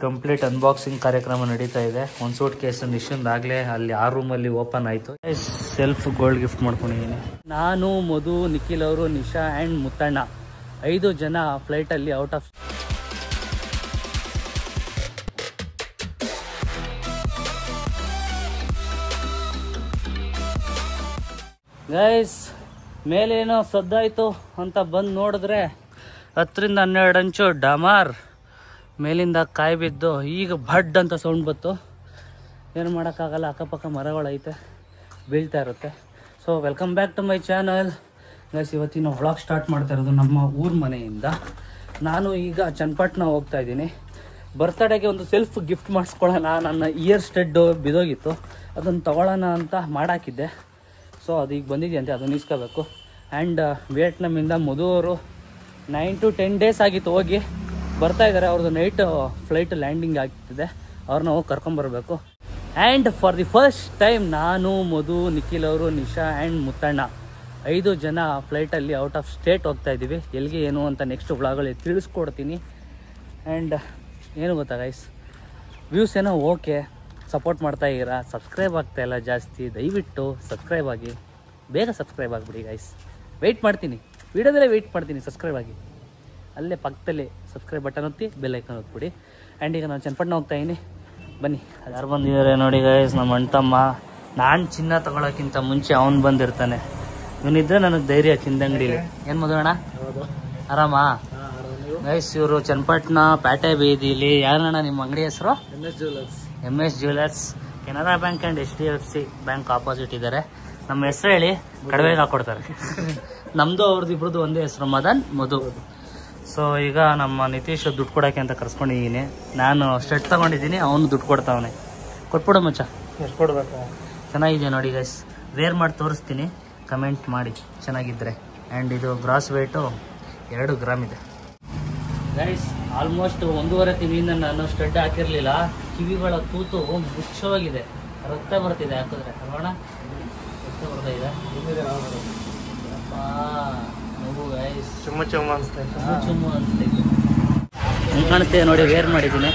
Complete unboxing ಕಾರ್ಯಕ್ರಮ ನಡೀತಾ ಇದೆ. ಒಂದು ಸೂಟ್ ಕೇಸ್ ನಿಶಂದಾಗಲೇ ಅಲ್ಲಿ ಆ ರೂಮಲ್ಲಿ ಓಪನ್ ಆಯಿತು. ಸೆಲ್ಫ್ ಗೋಲ್ಡ್ ಗಿಫ್ಟ್ ಮಾಡ್ಕೊಂಡಿದ್ದೀನಿ. ನಾನು, ಮಧು, ನಿಖಿಲ್ ಅವರು, ನಿಶಾ ಆ್ಯಂಡ್ ಮುತ್ತಣ್ಣ 5 ಜನ ಫ್ಲೈಟಲ್ಲಿ ಔಟ್ ಆಫ್. ಗೈಸ್, ಮೇಲೇನೋ ಸದ್ದಾಯಿತು ಅಂತ ಬಂದು ನೋಡಿದ್ರೆ 10ರಿಂದ 12 ಅಂಚು ಡಮಾರ್ ಮೇಲಿಂದ ಕಾಯಿ ಬಿದ್ದು ಈಗ ಭಡ್ ಅಂತ ಸೌಂಡ್ ಬಂತು. ಏನು ಮಾಡೋಕ್ಕಾಗಲ್ಲ, ಅಕ್ಕಪಕ್ಕ ಮರಗಳೈತೆ, ಬೀಳ್ತಾ ಇರುತ್ತೆ. So welcome back to my channel guys. ಇವತ್ತಿನ ವ್ಲಾಗ್ ಸ್ಟಾರ್ಟ್ ಮಾಡ್ತಾ ಇರೋದು ನಮ್ಮ ಊರ ಮನೆಯಿಂದ. ನಾನು ಈಗ ಚನ್ನಪಟ್ಟಣ ಹೋಗ್ತಾ ಇದ್ದೀನಿ. ಬರ್ತ್ಡೇಗೆ ಒಂದು ಸೆಲ್ಫ್ ಗಿಫ್ಟ್ ಮಾಡಿಸ್ಕೊಳ್ಳೋಣ. ನನ್ನ ಇಯರ್ ಸ್ಟೆಡ್ಡು ಬಿದೋಗಿತ್ತು, ಅದನ್ನು ತೊಗೊಳ್ಳೋಣ ಅಂತ ಮಾಡಾಕಿದ್ದೆ. ಸೊ ಅದು ಈಗ ಬಂದಿದೆಯಂತೆ, ಅದನ್ನು ಇಸ್ಕೋಬೇಕು. ಆ್ಯಂಡ್ ವಿಯೆಟ್ನಾಮಿಂದ ಮಧು ಅವರು 9 to 10 ಡೇಸ್ ಆಗಿತ್ತು ಹೋಗಿ, ಬರ್ತಾ ಇದ್ದಾರೆ. ಅವ್ರದ್ದು ನೈಟ್ ಫ್ಲೈಟ್ ಲ್ಯಾಂಡಿಂಗ್ ಆಗ್ತಿದೆ, ಅವ್ರನ್ನ ಹೋಗಿ ಕರ್ಕೊಂಬರ್ಬೇಕು. And for the first time ನಾನು, ಮಧು, ನಿಖಿಲ್ ಅವರು, ನಿಶಾ ಆ್ಯಂಡ್ ಮುತ್ತಣ್ಣ 5 ಜನ ಫ್ಲೈಟಲ್ಲಿ ಔಟ್ ಆಫ್ ಸ್ಟೇಟ್ ಹೋಗ್ತಾ ಇದ್ದೀವಿ. ಎಲ್ಲಿಗೆ ಏನು ಅಂತ ನೆಕ್ಸ್ಟ್ ವ್ಲಾಗಲ್ಲಿ ತಿಳಿಸ್ಕೊಡ್ತೀನಿ. ಆ್ಯಂಡ್ ಏನು ಗೊತ್ತಾ ಗೈಸ್, ವ್ಯೂಸ್ ಏನೋ ಓಕೆ, ಸಪೋರ್ಟ್ ಮಾಡ್ತಾ ಇದ್ದೀರಾ, ಸಬ್ಸ್ಕ್ರೈಬ್ ಆಗ್ತಾಯಿಲ್ಲ ಜಾಸ್ತಿ. ದಯವಿಟ್ಟು ಸಬ್ಸ್ಕ್ರೈಬ್ ಆಗಿ, ಬೇಗ ಸಬ್ಸ್ಕ್ರೈಬ್ ಆಗಿಬಿಡಿ ಗೈಸ್. ವೆಯ್ಟ್ ಮಾಡ್ತೀನಿ, ವೀಡಿಯೋದಲ್ಲೇ ವೆಯ್ಟ್ ಮಾಡ್ತೀನಿ. ಸಬ್ಸ್ಕ್ರೈಬ್ ಆಗಿ, ಅಲ್ಲೇ ಪಕ್ಕದಲ್ಲಿ ಸಬ್ಸ್ಕ್ರೈಬ್ ಬಟನ್ ಒತ್ತಿ, ಬೆಲ್ ಐಕನ್ ಒತ್ಬಿಡಿ. ಆ್ಯಂಡ್ ಈಗ ನಾನು ಚನ್ನಪಟ್ಟಣ ಹೋಗ್ತಾ ಇದ್ದೀನಿ, ಬನ್ನಿ. ಅದು ಯಾರು ಬಂದಿದ್ದಾರೆ ನೋಡಿ ಗೈಸ್, ನಮ್ಮ ಅಣ್ತಮ್ಮ. ನಾನು ಚಿನ್ನ ತೊಗೊಳಕ್ಕಿಂತ ಮುಂಚೆ ಅವ್ನು ಬಂದಿರ್ತಾನೆ. ಇವನಿದ್ರೆ ನನಗೆ ಧೈರ್ಯ ಚಿಂದಂಗಡಿಲಿ. ಏನು ಮದುವಣ್ಣ, ಆರಾಮಾ ಗೈಸ್? ಇವರು ಚನ್ನಪಟ್ಟಣ ಪ್ಯಾಟೆ ಬೀದಿಲಿ. ಯಾರಣ್ಣ ನಿಮ್ಮ ಅಂಗಡಿ ಹೆಸರು? MS jewellers. Canara bank and HDFC bank opposite ಇದ್ದಾರೆ. ನಮ್ಮ ಹೆಸರು ಹೇಳಿ ಕಡಿಮೆಗೆ ಹಾಕ್ಕೊಡ್ತಾರೆ. ನಮ್ಮದು ಅವ್ರದ್ದು ಇಬ್ರದ್ದು ಒಂದೇ ಹೆಸರು, ಮದನ್, ಮಧು. ಸೊ ಈಗ ನಮ್ಮ ನಿತೀಶ್ ದುಡ್ಡು ಕೊಡೋಕ್ಕೆ ಅಂತ ಕರ್ಸ್ಕೊಂಡಿದ್ದೀನಿ. ನಾನು ಶರ್ಟ್ ತೊಗೊಂಡಿದ್ದೀನಿ, ಅವನು ದುಡ್ಡು ಕೊಡ್ತಾವನೆ. ಕೊಟ್ಬಿಡು ಮಚ್ಚ. ಎಷ್ಟು ಕೊಡ್ಬೇಕು? ಚೆನ್ನಾಗಿದೆ ನೋಡಿ ಗೈಸ್, ವೇರ್ ಮಾಡಿ ತೋರಿಸ್ತೀನಿ, ಕಮೆಂಟ್ ಮಾಡಿ ಚೆನ್ನಾಗಿದ್ದರೆ. ಆ್ಯಂಡ್ ಇದು ಗ್ರಾಸ್ ವೇಟು 2 ಗ್ರಾಮ್ ಇದೆ ಗೈಸ್. ಆಲ್ಮೋಸ್ಟ್ 1.5 ತಿಂಗಳಿಂದ ನಾನು ಸ್ಟಡ್ ಹಾಕಿರಲಿಲ್ಲ. ಕಿವಿಗಳ ತೂತು ಮುಚ್ಚೋಗಿದೆ, ರಕ್ತ ಬರ್ತಿದೆ ಹಾಕಿದ್ರೆ. ನೋಡೋಣ, ರಕ್ತ ಬರ್ತಾ ಇದೆ. ಚುಮ್ಮು ಅನಿಸ್ತೈತೆ. ಹಿಂಗೆ ಕಾಣಿಸ್ತಿದೆ ನೋಡಿ. ವೇರ್ ಮಾಡಿದ್ದೀನಿ,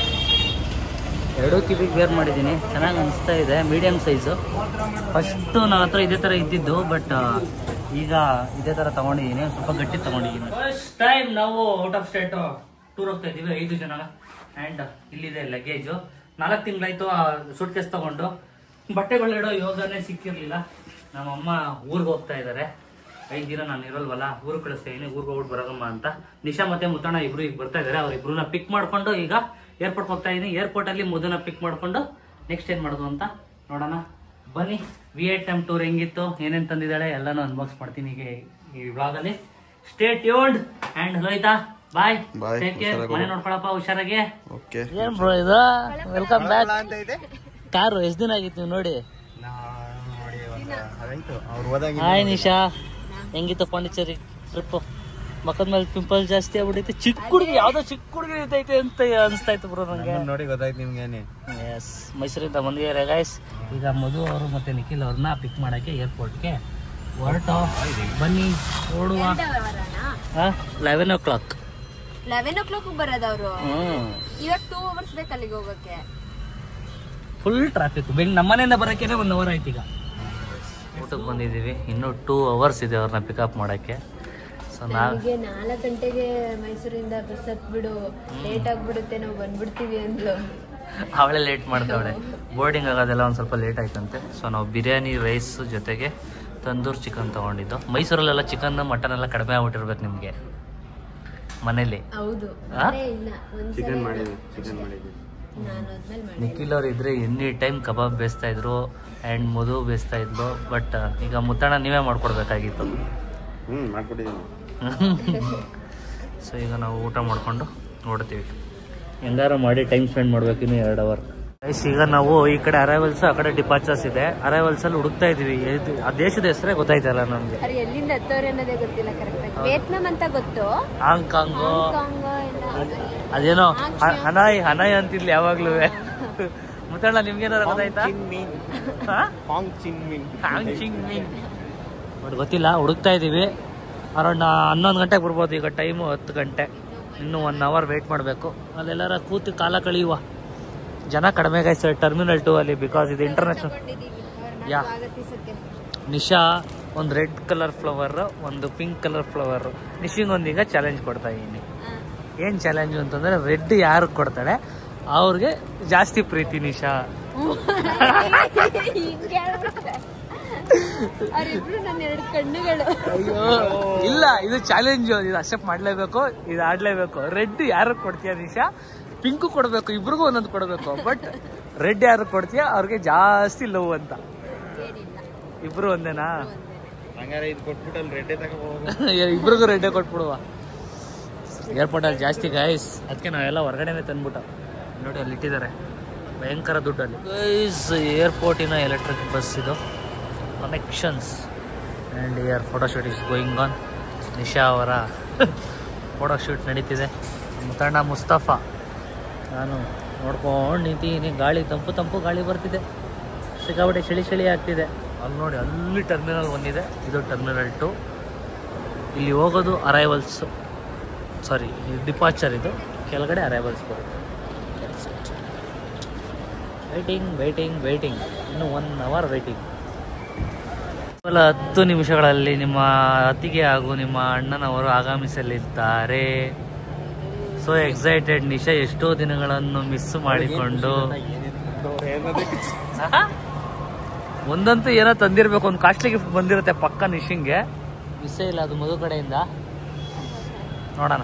2 ಕಿವಿಗೆ ವೇರ್ ಮಾಡಿದ್ದೀನಿ. ಚೆನ್ನಾಗಿ ಅನಿಸ್ತಾ ಇದೆ. Medium size. ಫಸ್ಟು ನನ್ನ ಹತ್ರ ಇದೇ ಥರ ಇದ್ದಿದ್ದು, ಬಟ್ ಈಗ ಇದೇ ಥರ ತೊಗೊಂಡಿದ್ದೀನಿ, ಸ್ವಲ್ಪ ಗಟ್ಟಿ ತೊಗೊಂಡಿದ್ದೀನಿ. ಫಸ್ಟ್ ಟೈಮ್ ನಾವು ಔಟ್ ಆಫ್ ಸ್ಟೇಟ್ ಟೂರ್ ಹೋಗ್ತಾ ಇದ್ದೀವಿ, 5 ಜನ. ಆ್ಯಂಡ್ ಇಲ್ಲಿದೆ ಲಗೇಜು. 4 ತಿಂಗಳಾಯ್ತು ಸೂಟ್ ಕೇಸ್ ತೊಗೊಂಡು. ಬಟ್ಟೆಗಳಿಡೋ ಯೋಗನೇ ಸಿಕ್ಕಿರಲಿಲ್ಲ. ನಮ್ಮಮ್ಮ ಊರಿಗೆ ಹೋಗ್ತಾ ಇದ್ದಾರೆ. 5 ದಿನ ನಾನು ಇರೋಲ್ವಲ್ಲ, ಊರಿಗೆ ಕಳಿಸ್ತಾ ಇದ್ದೀನಿ. ಊರಿಗೆ ಹೋಗ್ಬಿಟ್ಟು ಬರೋಗಮ್ಮ ಅಂತ. ನಿಶಾ ಮತ್ತು ಮುತ್ತಣ್ಣ ಇಬ್ರು ಈಗ ಬರ್ತಾ ಇದ್ದಾರೆ. ಅವರಿಬ್ರನ್ನ ಪಿಕ್ ಮಾಡ್ಕೊಂಡು ಈಗ ಏರ್ಪೋರ್ಟ್ಗೆ ಹೋಗ್ತಾ ಇದ್ದೀನಿ. ಏರ್ಪೋರ್ಟಲ್ಲಿ ಮಧುನ ಪಿಕ್ ಮಾಡ್ಕೊಂಡು ನೆಕ್ಸ್ಟ್ ಏನು ಮಾಡೋದು ಅಂತ ನೋಡೋಣ. ಬನ್ನಿ, ವಿಯೆಟ್ನಾಂ ಟೂರ್ ಹೆಂಗಿತ್ತು, ಏನೇನು ತಂದಿದ್ದಾಳೆ ಎಲ್ಲನೂ ಅನ್ಬಾಕ್ಸ್ ಮಾಡ್ತೀನಿ ಈಗ ಈ ವ್ಲಾಗಲ್ಲಿ. Stay tuned. And Lohita, bye, take care. ಮನೆ ನೋಡ್ಕೊಳಪ್ಪ ಹುಷಾರಾಗಿ. ಏನ್ ಬ್ರೋ ಇದು, ವೆಲ್ಕಮ್ ಬ್ಯಾಕ್. ಕಾರು ಎಷ್ಟು ದಿನ ಆಗಿತ್ತು ನೀವು ನೋಡಿ? ಹಾಯ್ ನಿಶಾ, ಹೆಂಗಿತ್ತು ಪಾಂಡಿಚೇರಿ ಟ್ರಿಪ್? ಮಕ್ಕದ ಮೇಲೆ ಪಿಂಪಲ್ ಜಾಸ್ತಿ ಆಗ್ಬಿಟ್ಟೈತೆ. ಚಿಕ್ಕ ಹುಡುಗಿ, ಯಾವ್ದೋ ಚಿಕ್ಕ ಹುಡುಗಿ ಇರ್ತೈತೆ ಅಂತ ಅನಿಸ್ತಾ ಇತ್ತು ಬ್ರೋ ನಂಗೆ. ನೋಡಿ ಗೊತ್ತಾಯ್ತು ನಿಮ್ಗೆ. ಎಸ್, ಮೈಸೂರಿಂದ ಬಂದಿದ್ದಾರೆ ಗೈಸ್. ಈಗ ಮಧು ಅವರು ಮತ್ತೆ ನಿಖಿಲ್ ಅವ್ರನ್ನ ಪಿಕ್ ಮಾಡಕ್ಕೆ ಏರ್ಪೋರ್ಟ್ಗೆ ಹೊರಟು. ಬನ್ನಿ ಓಡುವ. 11 o'clock. 11 o'clock ಬರೋದವ್ರು. ಇವಾಗ 2 hours ಬೇಕು ಅಲ್ಲಿಗೆ ಹೋಗಕ್ಕೆ. Full traffic. ನಮ್ಮನೆಯಿಂದ ಬರೋಕ್ಕೇನೆ 1 hour ಆಯ್ತು. ಈಗ ಊಟಕ್ಕೆ ಬಂದಿದ್ದೀವಿ, ಇನ್ನೂ 2 hours ಇದೆ ಅವ್ರನ್ನ ಪಿಕಪ್ ಮಾಡೋಕ್ಕೆ. ಸೊ ನನಗೆ 4 ಗಂಟೆಗೆ ಮೈಸೂರಿಂದ ಬಸ್ ಹತ್ಬಿಡು, ಲೇಟ್ ಆಗ್ಬಿಡುತ್ತೆ, ನಾವು ಬಂದ್ಬಿಡ್ತೀವಿ ಅಂದ್ಲು. ಅವಳೇ ಲೇಟ್ ಮಾಡ್ತಾವಳೆ. ಬೋರ್ಡಿಂಗ್ ಆಗೋದೆಲ್ಲ ಒಂದು ಸ್ವಲ್ಪ ಲೇಟ್ ಆಯ್ತಂತೆ. ಸೊ ನಾವು ಬಿರಿಯಾನಿ ರೈಸ್ ಜೊತೆಗೆ ತಂದೂರ್ ಚಿಕನ್ ತೊಗೊಂಡಿದ್ದು. ಮೈಸೂರಲ್ಲೆಲ್ಲ ಚಿಕನ್ ಮಟನ್ ಎಲ್ಲ ಕಡಿಮೆ ಆಗ್ಬಿಟ್ಟಿರ್ಬೇಕು ನಿಮಗೆ ಮನೇಲಿ. ಹೌದು, ನಿಖಿಲ್ ಅವ್ರು ಇದ್ರೆ ಎನಿ ಟೈಮ್ ಕಬಾಬ್ ಬೇಯಿಸ್ತಾ ಇದ್ರು ಆ್ಯಂಡ್ ಮಧು ಬೇಯಿಸ್ತಾ ಇದ್ಲು. ಬಟ್ ಈಗ ಮುತ್ತಣ್ಣ ನೀವೇ ಮಾಡ್ಕೊಡ್ಬೇಕಾಗಿತ್ತು. ಸೊ ಈಗ ನಾವು ಊಟ ಮಾಡಿಕೊಂಡು ನೋಡ್ತೀವಿ. ಹೆಂಗಾರ ಮಾಡಿ ಟೈಮ್ ಸ್ಪೆಂಡ್ ಮಾಡ್ಬೇಕು ಇನ್ನು 2 hour. ಈಗ ನಾವು ಈ ಕಡೆ ಅರೈವಲ್ಸ್, ಆ ಕಡೆ ಡಿಪಾರ್ಚರ್ಸ್ ಇದೆ. ಅರೈವಲ್ಸ್ ಅಲ್ಲಿ ಹುಡುಕ್ತಾ ಇದೀವಿ. ಆ ದೇಶದ ಹೆಸರೇ ಗೊತ್ತಾಯ್ತಲ್ಲ ನಮ್ಗೆ. ಎಲ್ಲಿಂದ ಹತ್ತವ್ರೆ ಅನ್ನೋದೇ ಗೊತ್ತಿಲ್ಲ ಕರೆಕ್ಟ್. ವಿಯೆಟ್ನಾಂ ಅಂತ ಗೊತ್ತು, ಹಾಂಗ್ಕಾಂಗ್, ಅದೇನೋ ಹನಾಯ್ ಹನಾಯ್ ಅಂತಿರ್ಲಿ ಯಾವಾಗ್ಲೂ. ಮುತ್ತಣ್ಣ ನಿಮ್ಗೇನಾರ ಗೊತ್ತಾಯ್ತಾ? ಹಾಂಗ್ ಚಿಂಗ್ ಮಿಂಗ್. ಗೊತ್ತಿಲ್ಲ, ಹುಡುಕ್ತಾ ಇದೀವಿ. ಅರೌಂಡ್ 11 ಗಂಟೆಗೆ ಬರ್ಬೋದು. ಈಗ ಟೈಮು 10 ಗಂಟೆ, ಇನ್ನೂ 1 ಅವರ್ ವೆಯ್ಟ್ ಮಾಡಬೇಕು. ಅಲ್ಲೆಲ್ಲಾರ ಕೂತು ಕಾಲ ಕಳೆಯುವ. ಜನ ಕಡಿಮೆ ಗೈಸ್ ಟರ್ಮಿನಲ್ 2 ಅಲ್ಲಿ, ಬಿಕಾಸ್ ಇದು ಇಂಟರ್ನ್ಯಾಷನಲ್. ಯಾ ನಿಶಾ ಒಂದು ರೆಡ್ ಕಲರ್ ಫ್ಲವರ್, ಒಂದು ಪಿಂಕ್ ಕಲರ್ ಫ್ಲವರ್. ನಿಶಿಂಗೊಂದೀಗ ಚಾಲೆಂಜ್ ಕೊಡ್ತಾ ಇದ್ದೀನಿ. ಏನು ಚಾಲೆಂಜು ಅಂತಂದರೆ, ರೆಡ್ ಯಾರು ಕೊಡ್ತಾಳೆ ಅವ್ರಿಗೆ ಜಾಸ್ತಿ ಪ್ರೀತಿ ನಿಶಾ. ಅಯ್ಯೋ ಇಲ್ಲ, ಇದು ಚಾಲೆಂಜು, ಇದು ಅಕ್ಸೆಪ್ಟ್ ಮಾಡ್ಲೇಬೇಕು, ಇದು ಆಡ್ಲೇಬೇಕು. ರೆಡ್ ಯಾರು ಕೊಡ್ತೀಯ ನಿಶಾ, ಪಿಂಕು ಕೊಡಬೇಕು, ಇಬ್ರಿಗೂ ಒಂದೊಂದು ಕೊಡಬೇಕು. ಬಟ್ ರೆಡ್ ಯಾರು ಕೊಡ್ತೀಯ ಅವ್ರಿಗೆ ಜಾಸ್ತಿ ಲವ್ ಅಂತ. ಇಬ್ರು ಒಂದೇನಾ? ಇಬ್ರಿಗೂ ರೆಡ್ಡೇ ಕೊಟ್ಬಿಡುವ. ಏರ್ಪೋರ್ಟಲ್ಲಿ ಜಾಸ್ತಿ ಗೈಸ್, ಅದಕ್ಕೆ ನಾವೆಲ್ಲ ಹೊರಗಡೆನೆ ತಂದ್ಬಿಟ್ಟ. ನೋಡಿ ಅಲ್ಲಿ ಇಟ್ಟಿದ್ದಾರೆ ಭಯಂಕರ ದುಡ್ಡಲ್ಲಿ ಗೈಸ್. ಏರ್ಪೋರ್ಟಿನ ಎಲೆಕ್ಟ್ರಿಕ್ ಬಸ್ ಇದು, connections and year photoshoot is going on. Nisha ಅವರ ಫೋಟೋಶೂಟ್ ನಡೀತಿದೆ. ಮುತ್ತಣ್ಣ ಮುಸ್ತಫಾ ನಾನು ನೋಡ್ಕೊಂಡು ನಿಂತೀನಿ. ಗಾಳಿ ತಂಪು ಗಾಳಿ ಬರ್ತಿದೆ, ಸಿಕ್ಕಾಪಟ್ಟೆ ಚಳಿ ಆಗ್ತಿದೆ. ಅಲ್ಲಿ ನೋಡಿ, ಅಲ್ಲಿ ಟರ್ಮಿನಲ್ 1 ಇದೆ, ಇದು ಟರ್ಮಿನಲ್ 2. ಇಲ್ಲಿ ಹೋಗೋದು ಅರೈವಲ್ಸು, ಸಾರಿ ಡಿಪಾರ್ಚರ್. ಇದು ಕೆಳಗಡೆ ಅರೈವಲ್ಸ್ ಬರುತ್ತೆ. ವೆಯ್ಟಿಂಗ್ ಇನ್ನು 1 ಅವರ್ ವೆಯ್ಟಿಂಗ್. ಕೇವಲ 10 ನಿಮಿಷಗಳಲ್ಲಿ ನಿಮ್ಮ ಅತ್ತಿಗೆ ಹಾಗೂ ನಿಮ್ಮ ಅಣ್ಣನವರು ಆಗಮಿಸಲಿದ್ದಾರೆ. So excited. ನಿಶಾ ಎಷ್ಟೋ ದಿನಗಳನ್ನು ಮಿಸ್ ಮಾಡಿಕೊಂಡು, ಒಂದಂತೂ ಏನೋ ತಂದಿರ್ಬೇಕು, ಒಂದು ಕಾಸ್ಟ್ಲಿ ಗಿಫ್ಟ್ ಬಂದಿರುತ್ತೆ ಪಕ್ಕ ನಿಶಿಂಗೆ. ಮಿಸ್ಸೇ ಇಲ್ಲ ಅದು ಮಧು ಕಡೆಯಿಂದ. ನೋಡೋಣ.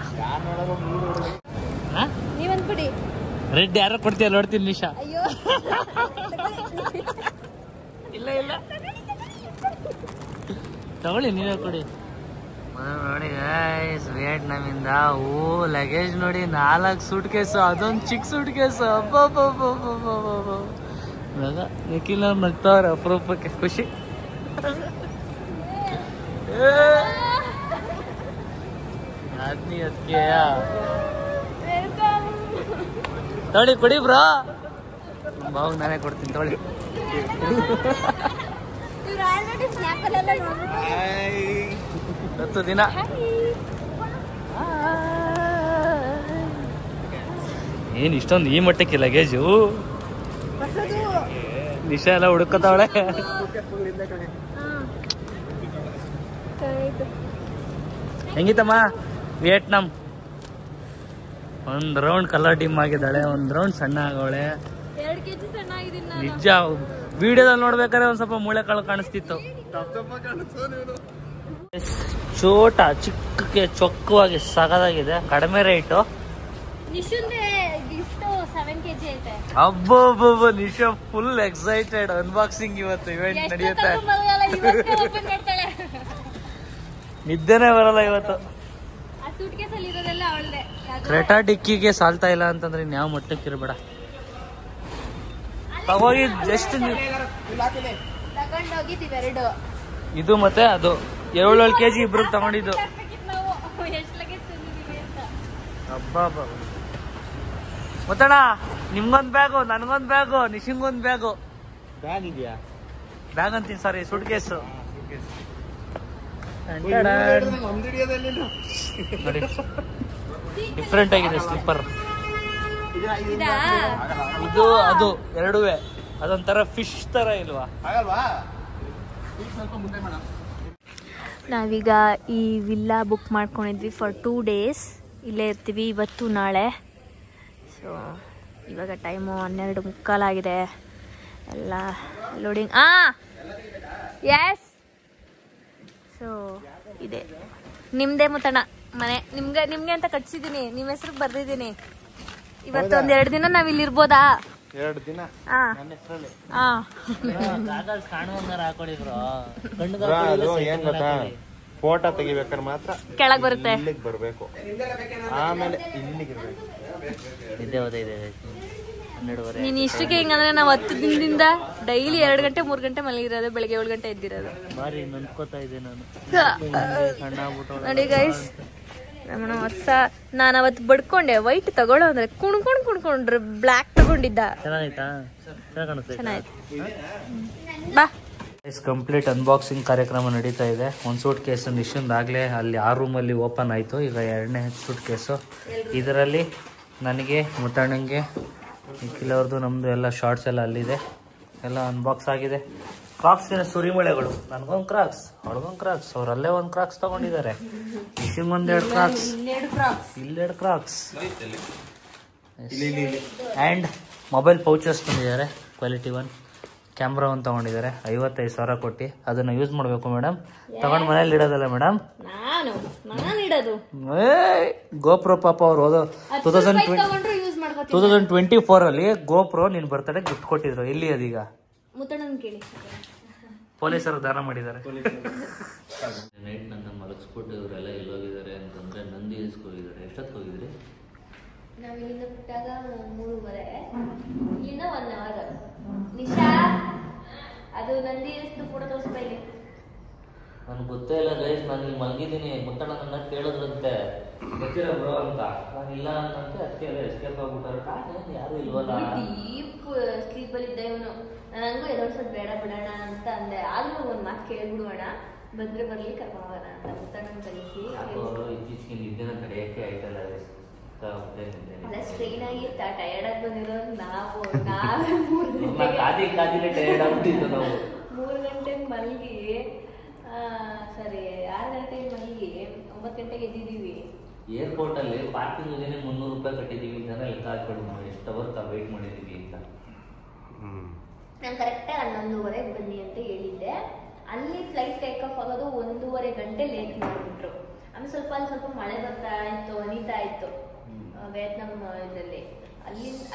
ರೆಡ್ ಯಾರು ಕೊಡ್ತೀಯ ನೋಡ್ತೀನಿ ನಿಶಾ. ಇಲ್ಲ ತಗೊಳ್ಳಿ, ನೀವೇ ಕೊಡಿ. ನೋಡಿ ಗೈಸ್, ವಿಯೆಟ್ನಾಮಿಂದ ಲಗೇಜ್ ನೋಡಿ, 4 ಸೂಟ್ ಕೇಸು, ಅದೊಂದು ಚಿಕ್ಕ ಸೂಟ್ ಕೇಸು. ನಿಖಿಲ್ ಅವ್ರು ನಗ್ತಾವ್ರೆ ಅಪರೂಪಕ್ಕೆ, ಖುಷಿ. ತೊಳಿ ಕೊಡಿ ಬ್ರೋ. ಬಾವು ನಾನೇ ಕೊಡ್ತೀನಿ ತೊಳಿ. 10 ದಿನ ಏನ್ ಇಷ್ಟೊಂದು ಈ ಮಟ್ಟಕ್ಕೆ ಲಗೇಜು. ನಿಶಾ ಎಲ್ಲ ಹುಡುಕತಾವಳೆ. ಹೆಂಗಿತ್ತಮ್ಮ ವಿಯೆಟ್ನಾಂ? 1 ರೌಂಡ್ ಕಲರ್ ಡಿಮ್ ಆಗಿದ್ದಾಳೆ, 1 ರೌಂಡ್ ಸಣ್ಣ ಆಗವಳೆ. ನಿಜ ವಿಡಿಯೋದಲ್ಲಿ ನೋಡ್ಬೇಕಾದ್ರೆ ಒಂದ್ ಸ್ವಲ್ಪ ಮೂಳೆ ಕಾಳು ಕಾಣಿಸ್ತಿತ್ತು. ಚೋಟ ಚಿಕ್ಕಕ್ಕೆ ಚೊಕ್ಕವಾಗಿ ಸಗದಾಗಿದೆ, ಕಡಿಮೆ ರೇಟು. ಅಬ್ಬಬ್ಬ ನಿಶಾ ಫುಲ್ ಎಕ್ಸೈಟೆಡ್. ಅನ್ಬಾಕ್ಸಿಂಗ್ ಇವತ್ತು ಇವೆಂಟ್ ನಡೆಯುತ್ತೆ. ನಿದ್ದೆನೇ ಬರಲ್ಲ ಇವತ್ತು. ಕ್ರೆಟಾ ಡಿಕ್ಕಿಗೆ ಸಾಲ್ತಾ ಇಲ್ಲ ಅಂತಂದ್ರೆ ಇನ್ಯಾವ ಮಟ್ಟಕ್ಕೆ ಇರಬೇಡ. ತಗೋಗಿ ಜಸ್ಟ್ ಇದು ಮತ್ತೆ ಅದು 7 kg ಇಬ್ರಿಗೆ ತಗೊಂಡಿದ್ದು. ಹಬ್ಬ ಗೊತ್ತಣ್ಣ, ನಿಮ್ಗೊಂದ್ ಬ್ಯಾಗು, ನನ್ಗೊಂದ್ ಬ್ಯಾಗು, ನಿಶಿಂಗೊಂದ್ ಬ್ಯಾಗು. ಬ್ಯಾಗ್ ಇದೆಯಾ? ಬ್ಯಾಗ್ ಅಂತೀನಿ, ಸಾರಿ ಸೂಟ್ ಕೇಸು. ನೋಡಿ ಡಿಫ್ರೆಂಟ್ ಆಗಿದೆ ಸ್ಲಿಪ್ಪರ್. ಇದು ಅದು ಎರಡುವೆ ಅದೊಂಥರ ಫಿಶ್ ತರ ಇಲ್ವಾ? ನಾವೀಗ ಈ ವಿಲ್ಲಾ ಬುಕ್ ಮಾಡ್ಕೊಂಡಿದ್ವಿ ಫಾರ್ 2 days. ಇಲ್ಲೇ ಇರ್ತೀವಿ ಇವತ್ತು ನಾಳೆ. ಸೊ ಇವಾಗ ಟೈಮು 12:15 ಆಗಿದೆ. ಎಲ್ಲ ಲೋಡಿಂಗ್. ಎಸ್. ಸೊ ಇದೆ ನಿಮ್ಮದೇ ಮುತ್ತಣ್ಣ ಮನೆ. ನಿಮ್ಗೆ ಅಂತ ಕಟ್ಸಿದ್ದೀನಿ, ನಿಮ್ಮ ಹೆಸ್ರಿಗೆ ಬರ್ದಿದ್ದೀನಿ. ಇವತ್ತು 1-2 ದಿನ ನಾವ್ ಇಲ್ಲಿ ಇರ್ಬೋದಾ? 2 ದಿನ. ಏನ್ ಗೊತ್ತಾ, ಫೋಟೋ ತೆಗಿಬೇಕಾದ್ರೆ ಮಾತ್ರ ಕೆಳಗ್ ಬರುತ್ತೆ, ಇಲ್ಲಿಗೆ ಬರ್ಬೇಕು, ಆಮೇಲೆ ಇಲ್ಲಿಗೆ ಇರ್ಬೇಕು. ನೀನ್ ಇಷ್ಟಕ್ಕೆ ಹಿಂಗಂದ್ರೆ ನಾವ್ 10 ದಿನದಿಂದ ಡೈಲಿ 2 ಗಂಟೆ 3 ಗಂಟೆ ಮಲಗಿರೋದು, ಬೆಳಗ್ಗೆ 7 ಗಂಟೆ ಎದ್ದಿರೋದು. ನೋಡಿ ಗೈಸ್, ನಾನು ಅವತ್ತು ಬಡ್ಕೊಂಡೆ ವೈಟ್ ತಗೊಳ್ಳೋ ಅಂದ್ರೆ ಕುಣ್ಕೊಂಡ್ರೆ ಬ್ಲ್ಯಾಕ್ ತಗೊಂಡಿದ್ದ. ಚೆನ್ನಾಯ್ತು. ಬಾ ಕಂಪ್ಲೀಟ್ ಅನ್ಬಾಕ್ಸಿಂಗ್ ಕಾರ್ಯಕ್ರಮ ನಡೀತಾ ಇದೆ. ಒಂದು ಸೂಟ್ ಕೇಸು ನಿಶುಂದಾಗಲೇ ಅಲ್ಲಿ ಆ ರೂಮಲ್ಲಿ ಓಪನ್ ಆಯಿತು. ಈಗ 2ನೇ ಸೂಟ್ ಕೇಸು. ಇದರಲ್ಲಿ ನನಗೆ ಮುತ್ತಣ್ಣಂಗೆ ನಿಖಿಲವ್ರದ್ದು ನಮ್ಮದು ಎಲ್ಲ ಶಾರ್ಟ್ಸ್ ಎಲ್ಲ ಅಲ್ಲಿದೆ. ಎಲ್ಲ ಅನ್ಬಾಕ್ಸ್ ಆಗಿದೆ. ಕ್ರಾಕ್ಸಿನ ಸುರಿಮಳೆಗಳು. ನನಗೊಂದು ಕ್ರಾಕ್ಸ್, ಅವ್ರಿಗೊಂದು ಕ್ರಾಕ್ಸ್, ಅವರಲ್ಲೇ ಒಂದು ಕ್ರಾಕ್ಸ್ ತೊಗೊಂಡಿದ್ದಾರೆ. ನಿಶಿಂಗೊಂದೆರಡು ಕ್ರಾಕ್ಸ್, ಇಲ್ಲೆರಡು ಕ್ರಾಕ್ಸ್ ಆ್ಯಂಡ್ ಮೊಬೈಲ್ ಪೌಚಸ್ ತಂದಿದ್ದಾರೆ. ಕ್ವಾಲಿಟಿ 1 ಕ್ಯಾಮ್ರಾ ಒಂದು ತೊಗೊಂಡಿದ್ದಾರೆ 55,000 ಕೊಟ್ಟು. ಅದನ್ನು ಯೂಸ್ ಮಾಡಬೇಕು ಮೇಡಮ್. ತಗೊಂಡು ಮನೇಲಿ ಇಡೋದಲ್ಲ ಮೇಡಮ್. ಗೋಪ್ರೋ ಪಾಪ ಅವ್ರು ಹೋದೋ 2024 ಗೋಪ್ರೋ ನಿನ್ನ ಬರ್ತಡೆ ಗಿಫ್ಟ್ ಕೊಟ್ಟಿದ್ರು. ಎಲ್ಲಿ ಅದೀಗ? ಪೊಲೀಸರು ದಾನ ಮಾಡಿದ್ದಾರೆ. ನೈಟ್ ನನ್ನ ಮಲಗಿಸ್ಬಿಟ್ಟು ಇವರೆಲ್ಲ ಎಲ್ಲೋಗಿದ್ದಾರೆ ಅಂತಂದ್ರೆ ನಂದಿ ಹಿಲ್ಸ್ಗೆ ಹೋಗಿದ್ದಾರೆ. ಎಷ್ಟೊತ್ತು ಹೋಗಿದ್ರಿ? ನಾವು ಇಲ್ಲಿಂದ ಬಿಟ್ಟಾಗ 3:30, ಇಲ್ಲಿಂದ 1 ಅವರ್. ನಿಶಾ ಅದು ನಂದಿ ಹಿಲ್ಸ್ ಫೋಟೋ ತೋರಿಸ್ತಾ ಇಲ್ಲಿ. ನನ್ಗೆ ಗೊತ್ತೇ ಇಲ್ಲ ಗೈಸ್, ನಾನು ಇಲ್ಲಿ ಮಲಗಿದ್ದೀನಿ. ಮುತ್ತಣ್ಣ ನನ್ನ ಕೇಳಿದ್ರಂತೆ ಗೊತ್ತಿರ ಬ್ರೋ ಅಂತ. ನಾನು ಇಲ್ಲ ಅನ್ನಂತೆ ಅದಕ್ಕೆ ಎಸ್ಕೇಪ್ ಆಗ್ಬಿಟ್ಟಾರೆ. ಯಾರು ಇಲ್ವಲ್ಲ. ಡೀಪ್ ಸ್ಲೀಪಲ್ಲಿ ಇದ್ದ ಇವನು. ನನಗೂ ಎದೊಡ್ಸೋದು ಬೇಡ ಬಿಡೋಣ ಅಂತ ಅಂದೆ. ಆದ್ರೂ ಒಂದು ಮಾತು ಕೇಳ್ಬಿಡುವಣ, ಬಂದ್ರೆ ಬರ್ಲಿ ಕರ್ಕೊಂಡು ಹೋಗೋಣ ಅಂತ ಮುತ್ತಣ್ಣನ ಕಳಿಸಿ. ಇತ್ತೀಚೆಗೆ ನಿದ್ದೆನ ತಡೆಯಕ್ಕೆ ಆಯ್ತಲ್ಲ. ಅಲ್ಲ ಸ್ಟ್ರೈನ್ ಆಗಿತ್ತ, ಟಯರ್ಡ್ ಆಗಿ ಬಂದಿರೋದು ನಾವು 3 ಗಂಟೆಗೆ ಮಲಗಿ, ಸರಿ 6 ಗಂಟೆಗೆ ಮಲಗಿ 9 ಗಂಟೆಗೆ ಎದ್ದಿದ್ದೀವಿ. ಏರ್ಪೋರ್ಟ್ ಅಲ್ಲಿ ಪಾರ್ಕಿಂಗ್ 300 ರೂಪಾಯಿ ಕಟ್ಟಿದೀವಿ ಅಂತ ಲೆಕ್ಕ ಹಾಕೊಂಡು ಎಷ್ಟು ಅವರ್ ವೇಟ್ ಮಾಡಿದೀವಿ ಅಂತ. ನಾನು ಕರೆಕ್ಟಾಗಿ 11:30 ಬನ್ನಿ ಅಂತ ಹೇಳಿದ್ದೆ. ಅಲ್ಲಿ ಫ್ಲೈಟ್ ಟೇಕ್ ಆಫ್ ಆಗೋದು 1.5 ಗಂಟೆ ಲೇಟ್ ಮಾಡಿಬಿಟ್ರು. ಆಮೇಲೆ ಸ್ವಲ್ಪ ಮಳೆ ಬರ್ತಾ ಇತ್ತು, ಅನಿತಾ ಇತ್ತು ವಿಯೆಟ್ನಾಂ ಇದರಲ್ಲಿ.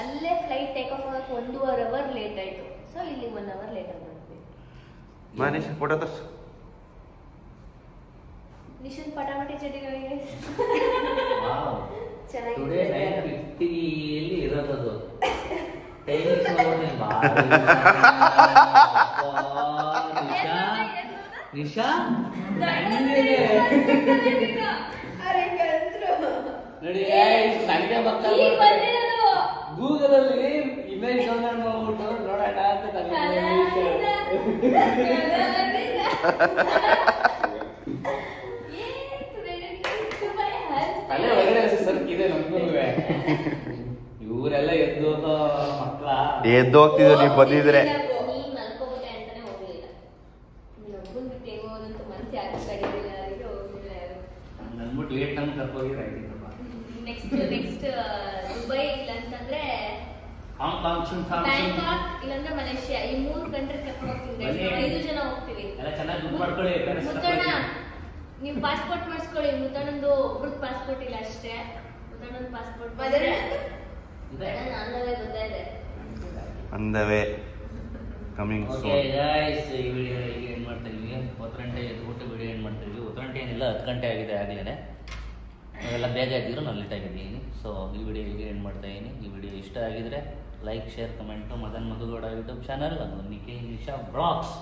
ಅಲ್ಲೇ ಫ್ಲೈಟ್ ಟೇಕ್ ಆಫ್ ಆಗೋಕೆ 1.5 ಅವರ್ ಲೇಟ್ ಆಯಿತು. ಸೊ ಇಲ್ಲಿ 1 ಅವರ್ ಲೇಟ್ ಆಗಿ ಬಂದ್ವಿ. ನಿಶನ್ ಪಟಾಪಟಿ ಚಟಿಗಳಿಗೆ ಚೆನ್ನಾಗಿ ಇರೋದು. ನಿಶಾ ಗೂಗಲ್ ಅಲ್ಲಿ ಇಮೇಜ್ ಮಾಡ್ಬಿಟ್ಟು ನೋಡೋಣ ಅಂತ ಅಲ್ಲೇ ಒಳಗಡೆ ಸರ್ಕಿದೆ ನಮ್ಗೂ. ಇವರೆಲ್ಲ ಎದ್ದು ಮಕ್ಕಳ ಎದ್ದು ಹೋಗ್ತಿದ್ರು. ನೀವು ಬಂದಿದ್ರೆ ನನ್ಬಿಟ್ಟು ಲೇಟ್ ಅಂತ ಕರ್ಕೋಗಿದ್ರೆ ಆಯ್ತಿತ್ತಪ್ಪ. ನೆಕ್ಸ್ಟ್ ದುಬೈ ಇಲ್ಲಂತಂದ್ರೆ ಬ್ಯಾಂಕಾಕ್ ಇಲ್ಲಾಂದ್ರೆ ಮಲೇಷ್ಯಾ. ಈ 3 ಕಂಟ್ರಿ ಕರ್ಕೊಂಡು ಹೋಗ್ತೀವಿ. 5 ಜನ ಹೋಗ್ತೀವಿ. ಚೆನ್ನಾಗಿ ಬುಕ್ ಮಾಡ್ಕೊಳ್ಳಿ. ಮುತ್ತಣ್ಣ ನೀವು ಪಾಸ್ಪೋರ್ಟ್ ಮಾಡಿಸ್ಕೊಳ್ಳಿ. ಮುತ್ತಣ್ಣಂದು ಒಬ್ರದ್ದು ಪಾಸ್ಪೋರ್ಟ್ ಇಲ್ಲ ಅಷ್ಟೇ. ಮುತ್ತಣ್ಣನ ಪಾಸ್ಪೋರ್ಟ್ ಅಂದವೇ ಕಮಿಂಗ್ ಸೂನ್. ಓಕೆ ಗೈಸ್, ಈ ವಿಡಿಯೋ ಈಗ ಏನು ಮಾಡ್ತಾ ಇದೀವಿ? 9 ಗಂಟೆ ಎದ್ಬಿಟ್ಟು ವಿಡಿಯೋ ಏನು ಮಾಡ್ತಾ ಇದೀವಿ? 9 ಗಂಟೆ ಏನಿಲ್ಲ, 10 ಗಂಟೆ ಆಗಿದೆ ಆಗಲೇ. ನಾವೆಲ್ಲ ಬೇಗ ಎದ್ದಿದ್ರು, ನಾನು ಲೇಟ್ ಆಗಿದ್ದೀನಿ. ಸೊ ಈ ವಿಡಿಯೋ ಈಗ ಏನು ಮಾಡ್ತಾ ಇದ್ದೀನಿ. ಈ ವಿಡಿಯೋ ಇಷ್ಟ ಆಗಿದ್ರೆ like, share, comment. Madan Madhu Gowda YouTube channel, Nikhil Nisha blogs.